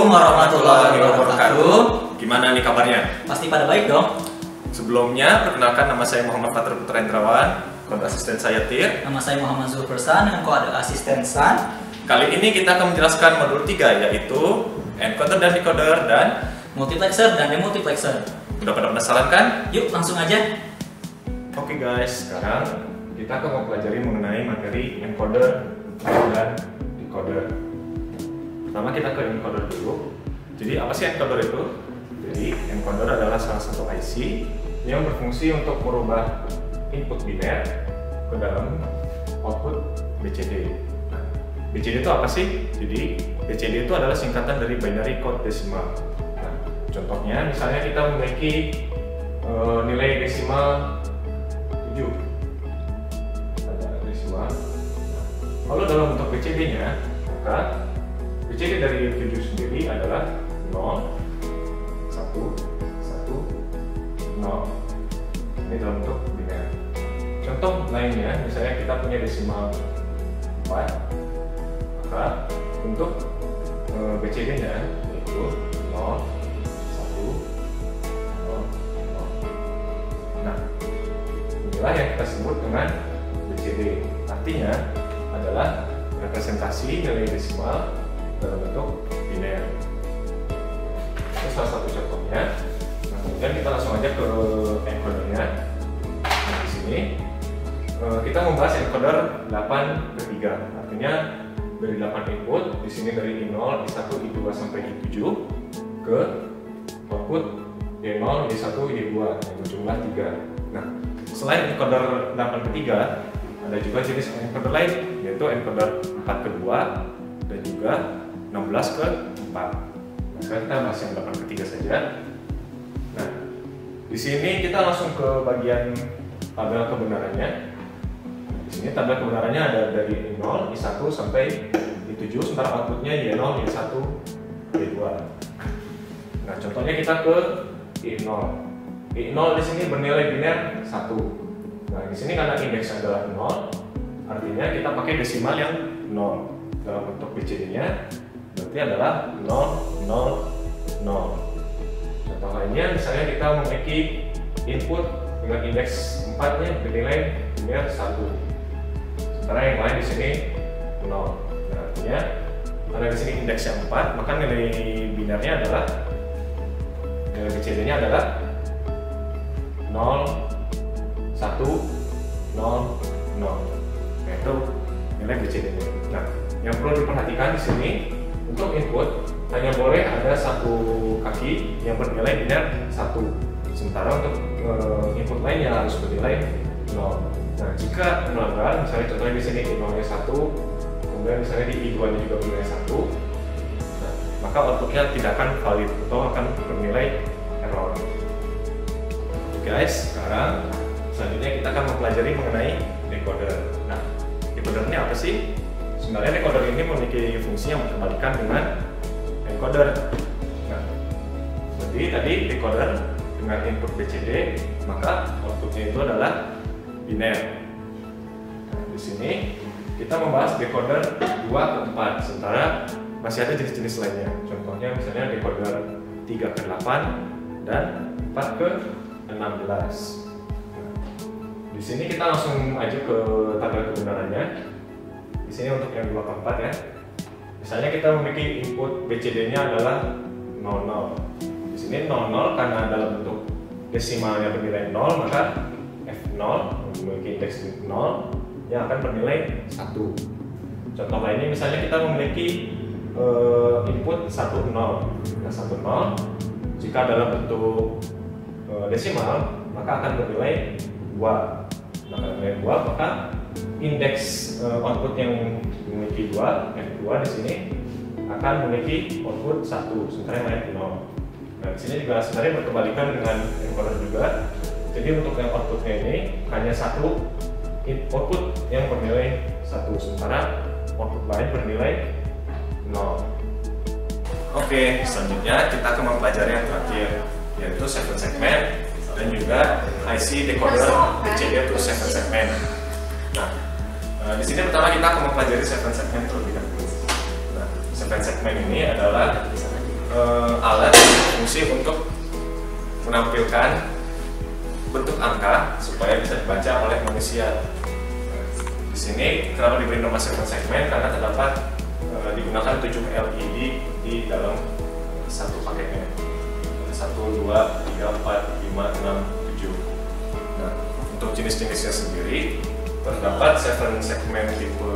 Assalamualaikum warahmatullahi wabarakatuh. Gimana nih kabarnya? Pasti pada baik dong. Sebelumnya, perkenalkan nama saya Muhammad Fatur Putra Indrawan, kode asisten saya Tir. Nama saya Muhammad Zulfursan dengan kode asisten San. Kali ini kita akan menjelaskan modul 3, yaitu encoder dan decoder dan Multiplexer dan demultiplexer. udah pada penasaran kan? Yuk langsung aja. Oke guys, sekarang kita akan mempelajari mengenai materi encoder dan decoder. Pertama kita ke encoder dulu. Jadi apa sih encoder itu? Jadi encoder adalah salah satu IC yang berfungsi untuk merubah input biner ke dalam output BCD. Nah, BCD itu apa sih? Jadi BCD itu adalah singkatan dari binary code decimal. Nah, contohnya misalnya kita memiliki nilai desimal 7. Ada desimal. Nah, kalau dalam bentuk BCD-nya, maka BCD dari 7 sendiri adalah 0, 1, 1, 0. Ini dalam bentuk biner. Contoh lainnya, misalnya kita punya desimal 4, maka untuk BCD-nya yaitu 0, 1, 0, 0. Nah, inilah yang kita sebut dengan BCD. Artinya adalah representasi nilai desimal dalam bentuk biner. Itu salah satu contohnya. Nah, kemudian kita langsung aja ke encodernya. Nah, di sini kita membahas encoder 8 ke 3. Artinya dari 8 input, di sini dari I0, I1, I2 sampai I7 ke output Y0, Y1, Y2 yang berjumlah 3. Nah, selain encoder 8 ke 3, ada juga jenis encoder lain, yaitu encoder 4 ke 2 dan juga 16 ke 4. Nah, sekarang kita bahas yang 8 ke 3 saja. Nah, di sini kita langsung ke bagian tabel kebenarannya. Di sini tabel kebenarannya ada dari I0, I1 sampai I7, sementara outputnya Y0, Y1, Y2. Nah, contohnya kita ke I0. I0 di sini bernilai biner 1. Nah, di sini karena indeksnya adalah 0, artinya kita pakai desimal yang 0. Dalam bentuk BCD-nya berarti adalah 0, 0, 0. Contoh lainnya, misalnya kita memiliki input dengan indeks 4 nya bernilai biner 1. Sementara yang lain di sini 0. Nah, artinya karena di sini indeksnya 4, maka nilai binernya adalah nilai BCD-nya adalah 0, 1, 0, 0. Nah, itu nilai BCD-nya. Nah, yang perlu diperhatikan di sini, untuk input hanya boleh ada satu kaki yang bernilai biner 1. Sementara untuk input lainnya harus bernilai 0. Nah, jika melanggar, misalnya contohnya di sini I0-nya 1, kemudian misalnya di I2-nya juga bernilai 1, nah, maka outputnya tidak akan valid atau akan bernilai error. Oke guys, sekarang selanjutnya kita akan mempelajari mengenai decoder. Nah, decoder ini apa sih? Sebenarnya decoder ini memiliki fungsi yang berkebalikan dengan encoder. Nah, jadi tadi decoder dengan input BCD, maka outputnya itu adalah biner. Nah, di sini kita membahas decoder 2 ke 4, sementara masih ada jenis-jenis lainnya. Contohnya misalnya decoder 3 ke 8 dan 4 ke 16. Nah, di sini kita langsung aja ke tabel kebenarannya. Di sini untuk yang 2 ke 4 ya. Misalnya kita memiliki input BCD-nya adalah 00. Di sini 00 karena dalam bentuk desimalnya bernilai 0, maka F0 memiliki indeks 0 yang akan bernilai 1. Contoh lainnya misalnya kita memiliki input 10. Nah, 10 jika dalam bentuk desimal maka akan bernilai 2. Nah, kalau bernilai 2 maka indeks output yang memiliki 2, F2 di sini akan memiliki output 1, sementara yang lain 0. Nah, di sini juga sebenarnya berkebalikan dengan encoder juga. Jadi untuk yang outputnya ini hanya satu output yang bernilai 1, sementara output lain bernilai 0. Oke, selanjutnya kita akan mempelajari yang terakhir, yaitu 7 segmen dan juga IC decoder BCD untuk 7 segmen. Nah, di sini pertama kita akan mempelajari 7 segmen terlebih dahulu. Nah, 7 segmen ini adalah berfungsi untuk menampilkan bentuk angka supaya bisa dibaca oleh manusia. Di sini kenapa diberi nama segmen? Karena terdapat digunakan 7 LED di dalam satu paketnya. 1, 2, 3, 4, 5, 6, 7. Nah, untuk jenis-jenisnya sendiri terdapat 7 segmen tipe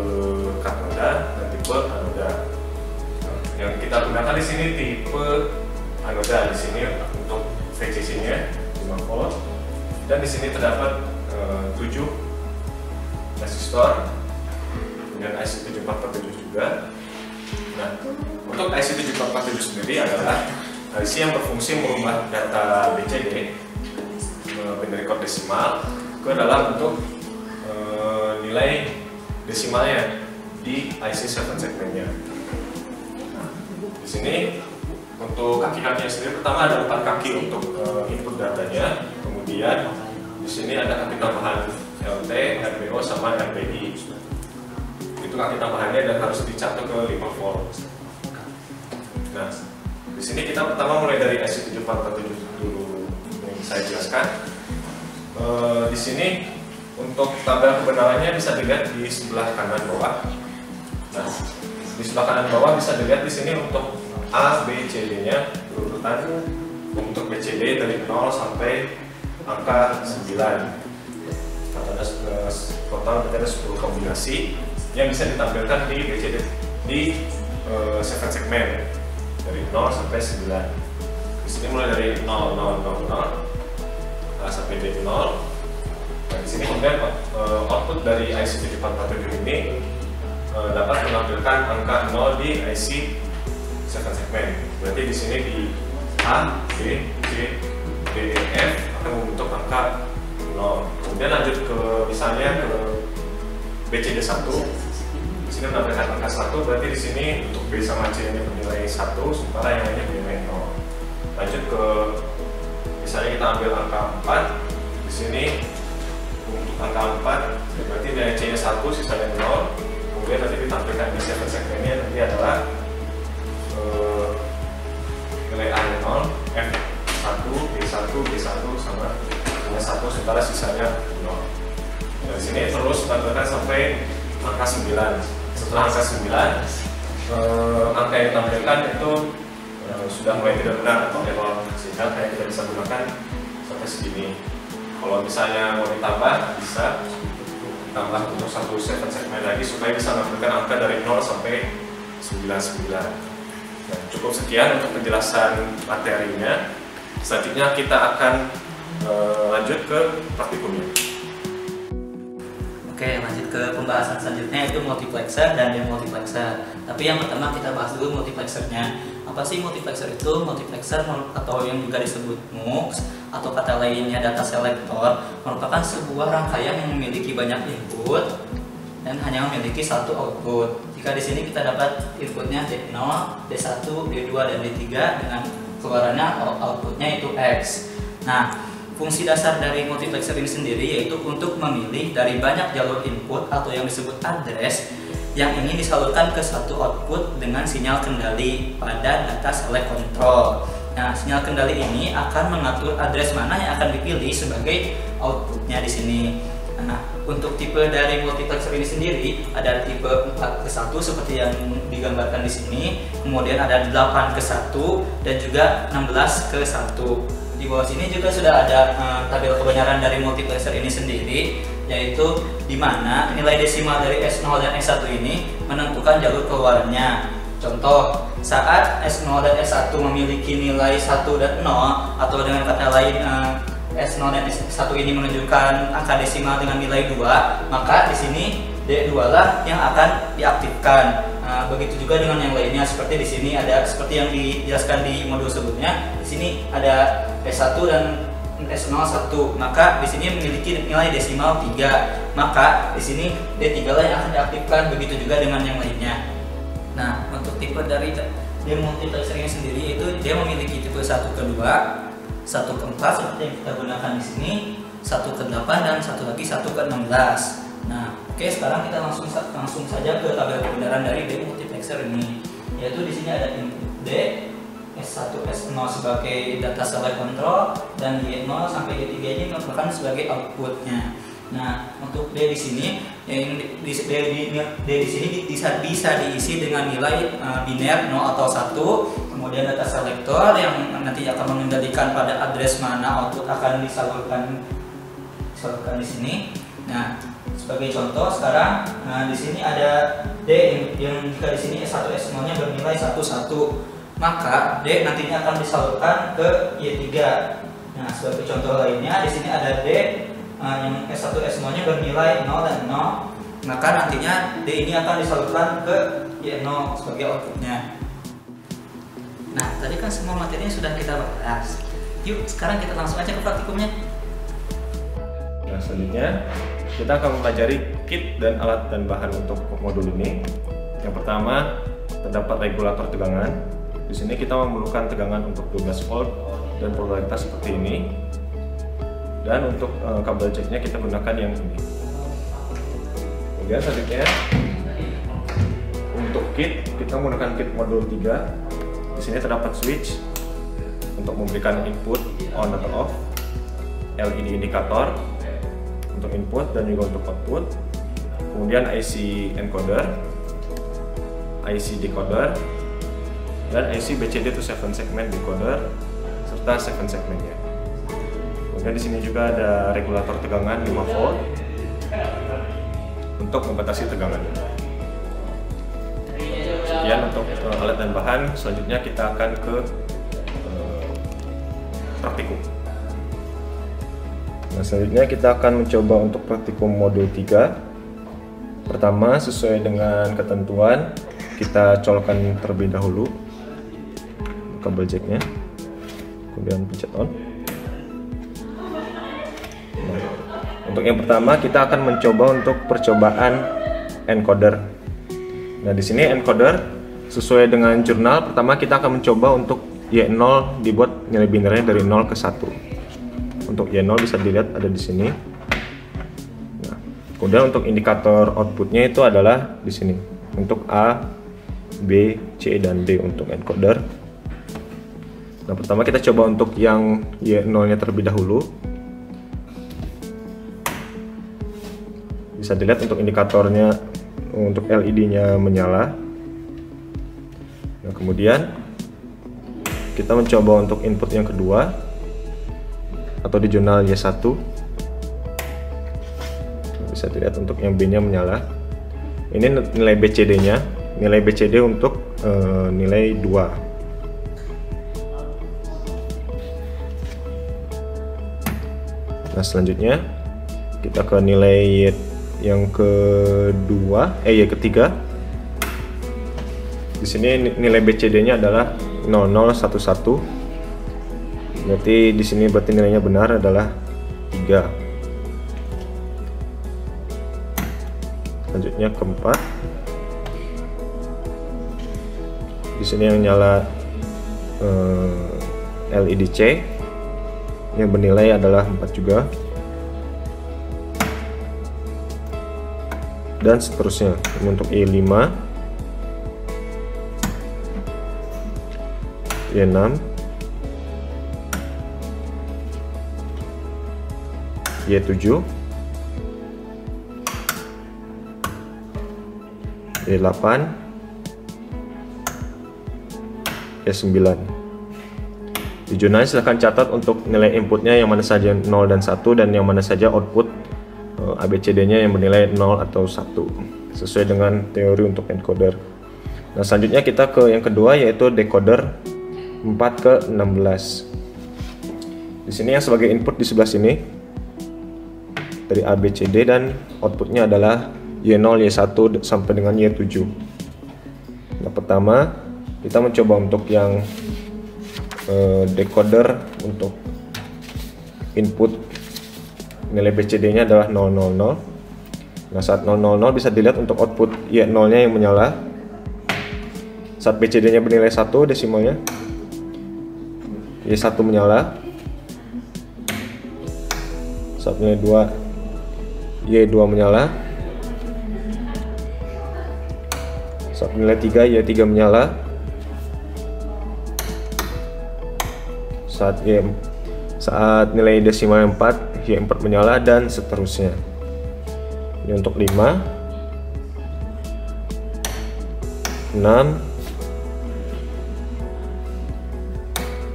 katoda dan tipe anoda. Yang kita gunakan di sini tipe anoda. Di sini untuk VCC-nya 5 volt dan di sini terdapat 7 resistor, kemudian IC 7447 juga. Nah, untuk IC 7447 sendiri adalah IC yang berfungsi merubah data BCD binary code desimal ke dalam bentuk nilai desimalnya di IC 7 segmennya. Nah, di sini untuk kaki-kakinya sendiri pertama ada 4 kaki untuk input datanya, kemudian di sini ada kaki tambahan LT, RBO sama RBI. Itu kaki tambahannya dan harus dicatat ke 5 volt. Nah, di sini kita pertama mulai dari IC 7447 dulu yang saya jelaskan. Di sini untuk tabel kebenarannya bisa dilihat di sebelah kanan bawah. Nah, di sebelah kanan bawah bisa dilihat di sini untuk A, B, C, D-nya berurutan. Untuk BCD dari 0 sampai angka 9. Ada total berarti ada 10 kombinasi yang bisa ditampilkan di BCD di 7 segmen dari 0 sampai 9. Di sini mulai dari 0, 0, 0, 0 sampai D0. Nah, di sini kemudian output dari IC 7447 ini dapat menampilkan angka 0 di IC 7 segmen. Berarti di sini di A, B, C, D, E, F akan membentuk angka 0. Kemudian lanjut ke misalnya ke BCD 1. Di sini menampilkan angka 1, berarti di sini untuk B sama C nya bernilai 1, sementara yang lainnya bernilai 0. Lanjut ke misalnya kita ambil angka 4. Di sini untuk angka 4 berarti nilai C nya 1, sisanya 0. Kemudian nanti ditampilkan di 7 segmennya nanti adalah nilai A nya 0, F1, B1, B1 sama nilai 1, sementara sisanya 0. Nah, di sini terus tampilkan sampai angka 9. Setelah angka 9, angka yang ditampilkan itu sudah mulai tidak benar atau error, sehingga kayak kita bisa gunakan sampai segini. Kalau misalnya mau ditambah, bisa tambah untuk 7 segmen lagi supaya bisa menampilkan angka dari 0 sampai 99. Nah, cukup sekian untuk penjelasan materinya. Selanjutnya kita akan lanjut ke praktikumnya. Oke, lanjut ke pembahasan selanjutnya yaitu multiplexer dan demultiplexer. Tapi yang pertama kita bahas dulu multiplexernya. Apa sih multiplexer itu? Multiplexer atau yang juga disebut MUX atau kata lainnya data selector merupakan sebuah rangkaian yang memiliki banyak input dan hanya memiliki satu output. Jika di sini kita dapat inputnya D0, D1, D2, dan D3 dengan keluarannya outputnya itu X. Nah, fungsi dasar dari multiplexer ini sendiri yaitu untuk memilih dari banyak jalur input atau yang disebut address yang ingin disalurkan ke satu output dengan sinyal kendali pada data select control. Nah, sinyal kendali ini akan mengatur address mana yang akan dipilih sebagai outputnya di sini. Nah, untuk tipe dari multiplexer ini sendiri ada tipe 4:1 seperti yang digambarkan di sini, kemudian ada 8:1 dan juga 16:1. Di bawah sini juga sudah ada tabel kebenaran dari multiplexer ini sendiri, yaitu di mana nilai desimal dari S0 dan S1 ini menentukan jalur keluarannya. Contoh, saat S0 dan S1 memiliki nilai 1 dan 0 atau dengan kata lain S0 dan S1 ini menunjukkan angka desimal dengan nilai 2, maka di sini D2 lah yang akan diaktifkan. Begitu juga dengan yang lainnya, seperti di sini ada seperti yang dijelaskan di modul sebelumnya. Di sini ada S1 dan S01, maka di sini memiliki nilai desimal 3, maka di sini D3 lah yang akan diaktifkan. Begitu juga dengan yang lainnya. Nah, untuk tipe dari demultiplexer ini sendiri itu dia memiliki tipe 1/2, 1/4 seperti yang kita gunakan di sini, 1/8 dan satu lagi 1/16. Nah, oke, sekarang kita langsung saja ke tabel kebenaran dari demultiplexer ini, yaitu di sini ada input D, S1 S0 sebagai data select control dan Y0 sampai Y3 ini merupakan sebagai outputnya. Nah, untuk D di sini yang D di sini bisa diisi dengan nilai biner 0 atau 1. Kemudian data selector yang nanti akan mengendalikan pada address mana output akan disalurkan di sini. Nah, sebagai contoh sekarang, di sini ada D yang jika di sini S1 S0-nya bernilai 11, maka D nantinya akan disalurkan ke Y3. Nah, sebagai contoh lainnya di sini ada D yang S1 S0-nya bernilai 0 dan 0, maka nantinya D ini akan disalurkan ke Y0 sebagai outputnya. Nah, tadi kan semua materinya sudah kita bahas. Yuk, sekarang kita langsung aja ke praktikumnya. Nah, selanjutnya kita akan mempelajari kit dan alat dan bahan untuk modul ini. Yang pertama, terdapat regulator tegangan. Di sini kita memerlukan tegangan untuk 12 volt dan polaritas seperti ini. Dan untuk kabel jacknya kita gunakan yang ini. Kemudian selanjutnya untuk kit, kita menggunakan kit modul 3. Di sini terdapat switch untuk memberikan input on atau off, LED indikator untuk input dan juga untuk output, kemudian IC encoder, IC decoder, dan IC BCD to 7 segment decoder serta 7 segmentnya. Kemudian di sini juga ada regulator tegangan 5 volt untuk membatasi tegangan. Sekian untuk alat dan bahan. Selanjutnya kita akan ke praktikum. Nah, selanjutnya kita akan mencoba untuk praktikum modul 3. Pertama, sesuai dengan ketentuan, kita colokkan terlebih dahulu kabel jacknya, kemudian pencet on. Nah, untuk yang pertama kita akan mencoba untuk percobaan encoder. Nah, di sini encoder sesuai dengan jurnal, pertama kita akan mencoba untuk Y0 dibuat nilai binernya dari 0 ke 1. Untuk Y0 bisa dilihat ada di sini. Nah, kemudian untuk indikator outputnya itu adalah di sini untuk A, B, C, dan D untuk encoder. Nah, pertama kita coba untuk yang Y0-nya terlebih dahulu. Bisa dilihat untuk indikatornya, untuk LED-nya menyala. Nah, kemudian kita mencoba untuk input yang kedua atau di jurnal Y1. Bisa dilihat untuk yang B-nya menyala. Ini nilai BCD-nya, nilai BCD untuk nilai 2. Nah, selanjutnya kita ke nilai yang kedua, yang ketiga. Di sini nilai BCD-nya adalah 0011. Berarti di sini berarti nilainya benar adalah 3. Selanjutnya keempat. Di sini yang nyala LED C yang bernilai adalah 4 juga. Dan seterusnya. Ini untuk Y5, Y6, Y7, Y8, Y9. Di jurnal silahkan catat untuk nilai inputnya yang mana saja 0 dan 1 dan yang mana saja output ABCD-nya yang bernilai 0 atau 1 sesuai dengan teori untuk encoder. Nah, selanjutnya kita ke yang kedua yaitu decoder 4 ke 16. Di sini yang sebagai input di sebelah sini dari ABCD dan outputnya adalah Y0, Y1 sampai dengan Y7. Nah, pertama kita mencoba untuk yang decoder untuk input nilai BCD-nya adalah 000. Nah, saat 000 bisa dilihat untuk output Y0-nya yang menyala. Saat BCD-nya bernilai 1 desimalnya, Y1 menyala. Saat nilai 2, Y2 menyala. Saat nilai 3, Y3 menyala. saat nilai desimal 4, Y4 menyala, dan seterusnya. Ini untuk 5, 6,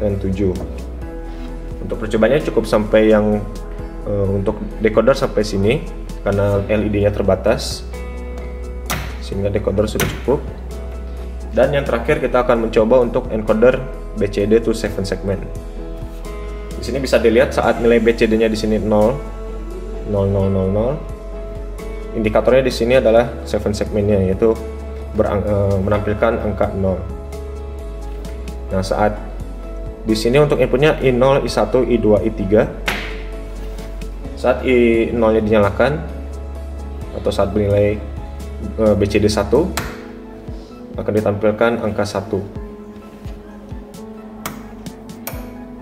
dan 7. Untuk percobaannya cukup sampai yang untuk decoder sampai sini karena LED-nya terbatas, sehingga decoder sudah cukup. Dan yang terakhir kita akan mencoba untuk encoder BCD to 7 segment. Di sini bisa dilihat saat nilai BCD-nya di sini 0, 0, 0, 0, 0. Indikatornya di sini adalah 7 segmentnya, yaitu menampilkan angka 0. Nah, saat di sini untuk inputnya I0, I1, I2, I3. Saat I0-nya dinyalakan atau saat bernilai BCD 1 akan ditampilkan angka 1.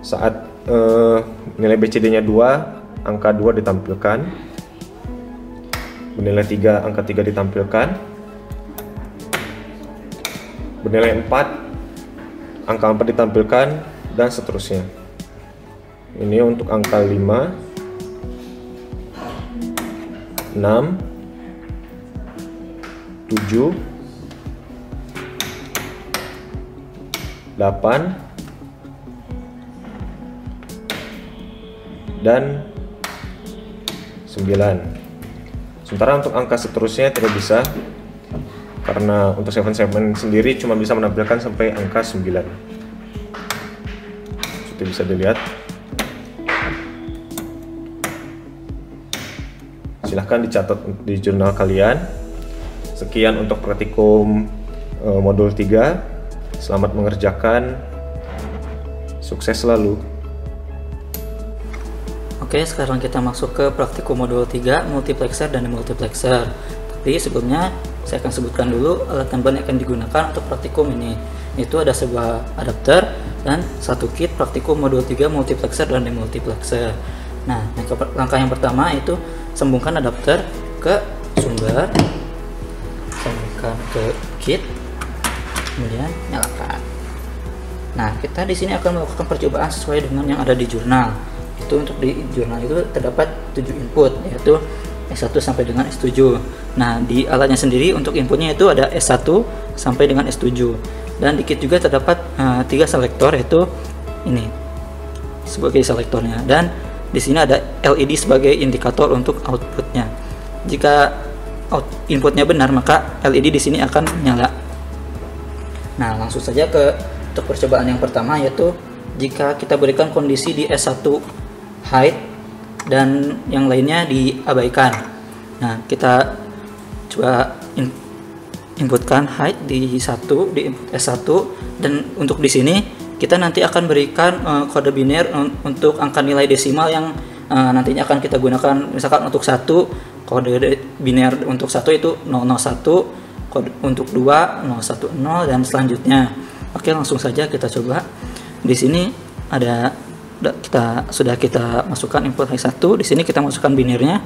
Saat nilai BCD-nya 2, angka 2 ditampilkan. Bernilai 3, angka 3 ditampilkan. Bernilai 4, angka 4 ditampilkan, dan seterusnya. Ini untuk angka 5, 6, 7, 8, dan 9. Sementara untuk angka seterusnya tidak bisa, karena untuk 7 segment sendiri cuma bisa menampilkan sampai angka 9. Seperti bisa dilihat. Silahkan dicatat di jurnal kalian. Sekian untuk praktikum modul 3. Selamat mengerjakan. Sukses selalu. Oke, sekarang kita masuk ke praktikum modul 3, multiplexer dan demultiplexer. Tapi sebelumnya saya akan sebutkan dulu alat tambahan yang akan digunakan untuk praktikum ini. Itu ada sebuah adapter dan satu kit praktikum modul 3, multiplexer dan demultiplexer. Nah, langkah yang pertama itu sambungkan adapter ke sumber, sambungkan ke kit, kemudian nyalakan. Nah, kita di sini akan melakukan percobaan sesuai dengan yang ada di jurnal. Itu untuk di jurnal itu terdapat 7 input, yaitu S1 sampai dengan S7. Nah, di alatnya sendiri untuk inputnya itu ada S1 sampai dengan S7. Dan di kit juga terdapat 3 selektor, yaitu ini sebagai selektornya. Dan di sini ada LED sebagai indikator untuk outputnya. Jika inputnya benar, maka LED di sini akan menyala. Nah, langsung saja untuk percobaan yang pertama, yaitu jika kita berikan kondisi di S1 height dan yang lainnya diabaikan. Nah, kita coba inputkan height di input S1, dan untuk di sini kita nanti akan berikan kode biner untuk angka nilai desimal yang nantinya akan kita gunakan. Misalkan untuk 1, kode biner untuk 1 itu 001, kode untuk 2 010, dan selanjutnya. Oke, langsung saja kita coba. Di sini sudah kita masukkan input height 1. Di sini kita masukkan binernya,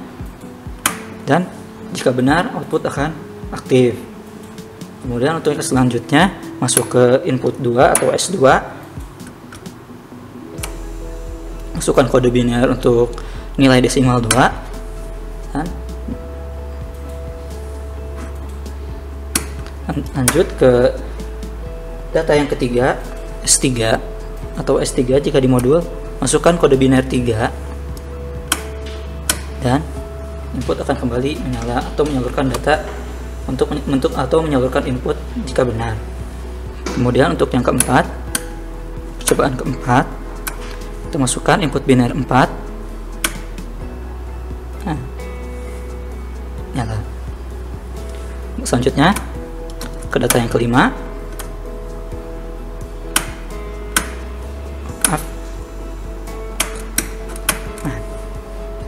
dan jika benar output akan aktif. Kemudian untuk yang selanjutnya masuk ke input 2 atau S2, masukkan kode biner untuk nilai desimal 2, dan lanjut ke data yang ketiga, S3 atau S3 jika di modul. Masukkan kode biner 3, dan input akan kembali menyala atau menyalurkan data untuk membentuk atau menyalurkan input jika benar. Kemudian untuk yang keempat, percobaan keempat, kita masukkan input biner 4. Nah, nyala. Selanjutnya ke data yang kelima.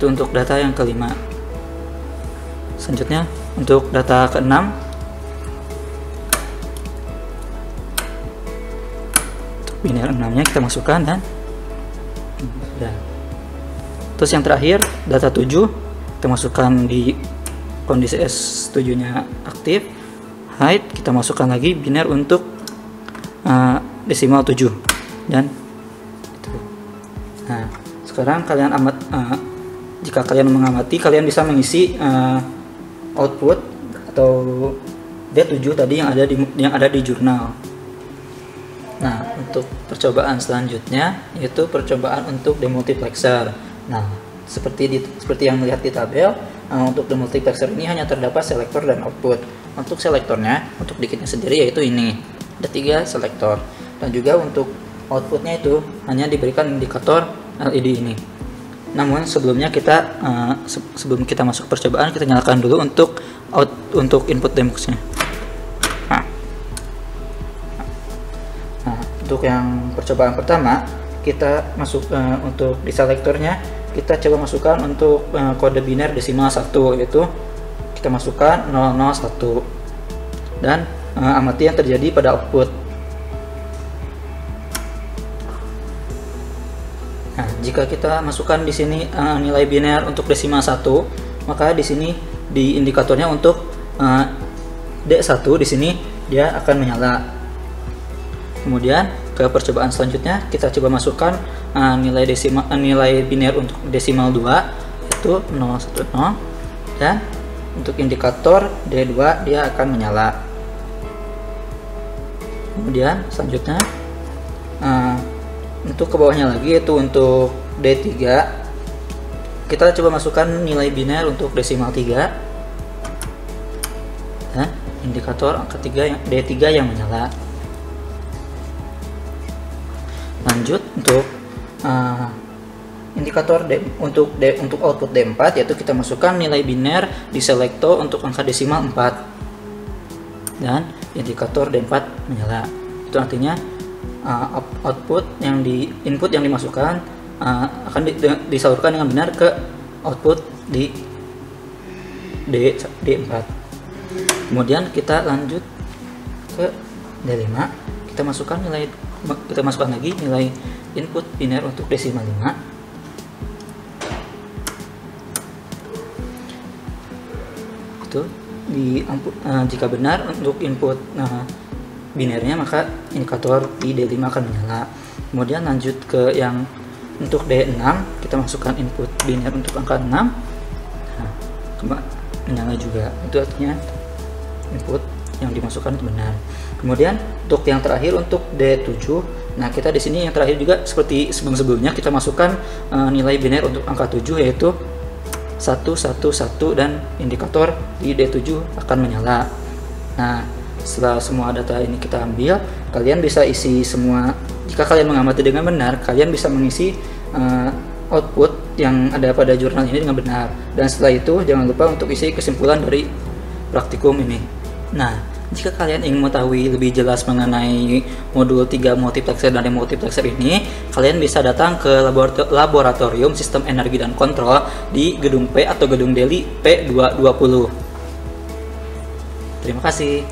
Itu untuk data yang kelima. Selanjutnya untuk data keenam, untuk biner 6-nya kita masukkan, dan sudah. Terus yang terakhir data 7 kita masukkan di kondisi S7 nya aktif. Height kita masukkan lagi biner untuk desimal 7, dan itu. Nah, sekarang jika kalian mengamati, kalian bisa mengisi output atau D7 tadi yang ada di jurnal. Nah, untuk percobaan selanjutnya yaitu percobaan untuk demultiplexer. Nah, seperti yang melihat di tabel, untuk demultiplexer ini hanya terdapat selektor dan output. Untuk selektornya, untuk di kitnya sendiri yaitu ini, ada 3 selektor. Dan juga untuk outputnya itu hanya diberikan indikator LED ini. Namun sebelum kita masuk percobaan, kita nyalakan dulu untuk input demuxnya. Nah, untuk yang percobaan pertama, kita masuk untuk di selektornya, kita coba masukkan untuk kode biner desimal 1, yaitu kita masukkan 001 dan amati yang terjadi pada output. Nah, jika kita masukkan di sini nilai biner untuk desimal 1, maka di sini di indikatornya untuk D1 di sini dia akan menyala. Kemudian ke percobaan selanjutnya, kita coba masukkan nilai biner untuk desimal 2 yaitu 010, dan untuk indikator D2 dia akan menyala. Kemudian selanjutnya untuk ke bawahnya lagi, yaitu untuk D3, kita coba masukkan nilai biner untuk desimal 3 dan indikator angka D3 yang menyala. Lanjut untuk indikator untuk output D4, yaitu kita masukkan nilai biner di selektor untuk angka desimal 4 dan indikator D4 menyala. Itu artinya input yang dimasukkan akan disalurkan dengan benar ke output di D4. Kemudian kita lanjut ke D5, kita masukkan lagi nilai input biner untuk desimal 5. Itu jika benar untuk input binernya, maka indikator di D5 akan menyala. Kemudian lanjut ke yang untuk D6, kita masukkan input biner untuk angka 6. Nah, menyala juga. Itu artinya input yang dimasukkan itu benar. Kemudian untuk yang terakhir untuk D7, nah kita di sini yang terakhir juga seperti sebelumnya, kita masukkan nilai biner untuk angka 7 yaitu 111 dan indikator di D7 akan menyala. Nah, setelah semua data ini kita ambil, kalian bisa isi semua. Jika kalian mengamati dengan benar, kalian bisa mengisi output yang ada pada jurnal ini dengan benar. Dan setelah itu jangan lupa untuk isi kesimpulan dari praktikum ini. Nah, jika kalian ingin mengetahui lebih jelas mengenai modul 3 multiplexer dan demultiplexer ini, kalian bisa datang ke laboratorium sistem energi dan kontrol di gedung P atau gedung Deli P220. Terima kasih.